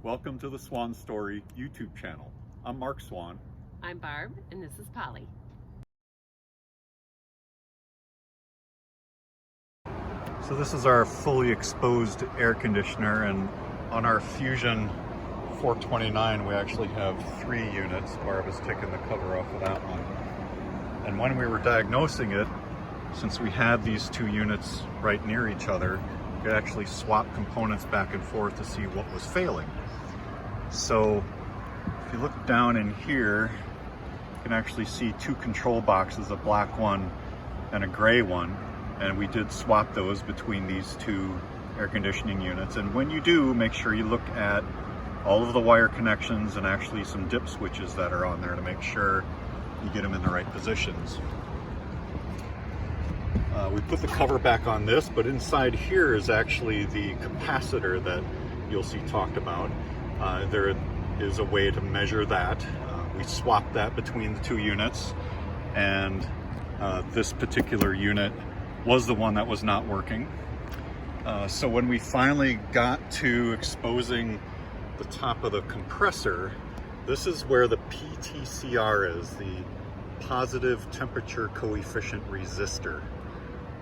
Welcome to the Swan Story YouTube channel. I'm Mark Swan. I'm Barb, and this is Polly. So this is our fully exposed air conditioner, and on our Fuzion 429 we actually have 3 units. Barb has taken the cover off of that one. And when we were diagnosing it, since we had these 2 units right near each other, we could actually swap components back and forth to see what was failing. So if you look down in here, you can actually see 2 control boxes, a black one and a gray one. And we did swap those between these 2 air conditioning units. And when you do, make sure you look at all of the wire connections and actually some dip switches that are on there to make sure you get them in the right positions. We put the cover back on this, but inside here is actually the capacitor that you'll see talked about. There is a way to measure that. We swapped that between the 2 units, and this particular unit was the one that was not working. So when we finally got to exposing the top of the compressor, this is where the PTCR is, the positive temperature coefficient resistor.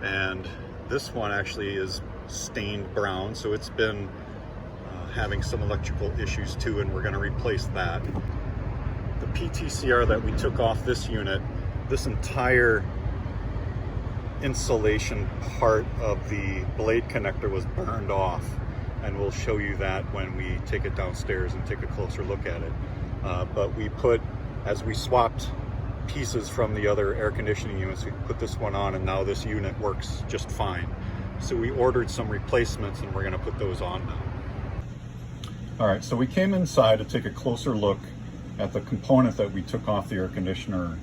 And this one actually is stained brown, so it's been having some electrical issues too, and we're going to replace that. The PTCR that we took off this unit, this entire insulation part of the blade connector was burned off, and we'll show you that when we take it downstairs and take a closer look at it. But we put, as we swapped pieces from the other air conditioning units, we put this one on, and now this unit works just fine. So we ordered some replacements, and we're going to put those on now. All right, so we came inside to take a closer look at the component that we took off the air conditioner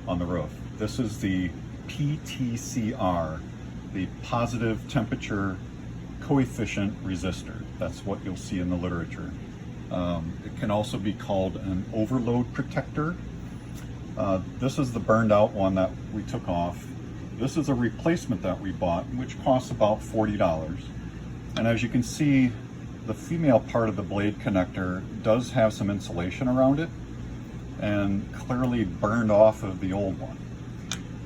on the roof. This is the PTCR, the positive temperature coefficient resistor. That's what you'll see in the literature. It can also be called an overload protector. This is the burned out one that we took off. This is a replacement that we bought, which costs about $40. And as you can see, the female part of the blade connector does have some insulation around it, and clearly burned off of the old one.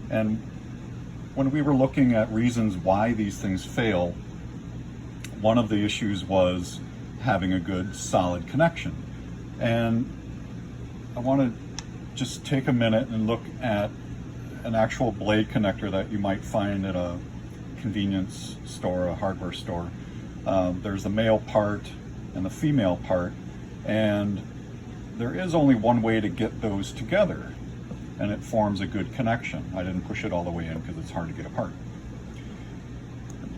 And when we were looking at reasons why these things fail, one of the issues was having a good solid connection. And I want to just take a minute and look at an actual blade connector that you might find at a convenience store, a hardware store. There's the male part and the female part, and there is only one way to get those together, and it forms a good connection. I didn't push it all the way in because it's hard to get apart.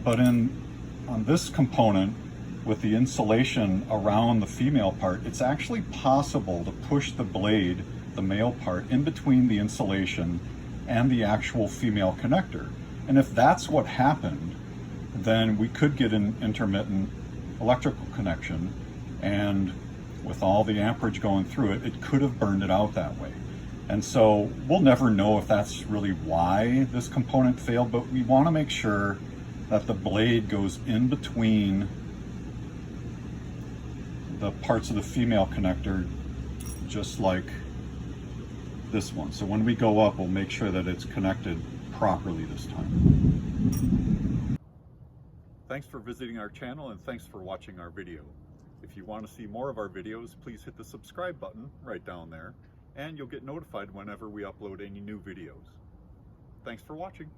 But on this component, with the insulation around the female part, it's actually possible to push the blade, the male part, in between the insulation and the actual female connector. And if that's what happened, then we could get an intermittent electrical connection, and with all the amperage going through it, it could have burned it out that way. And so we'll never know if that's really why this component failed, but we want to make sure that the blade goes in between the parts of the female connector, just like this one. So when we go up, we'll make sure that it's connected properly this time. Thanks for visiting our channel, and thanks for watching our video. If you want to see more of our videos, please hit the subscribe button right down there, and you'll get notified whenever we upload any new videos. Thanks for watching.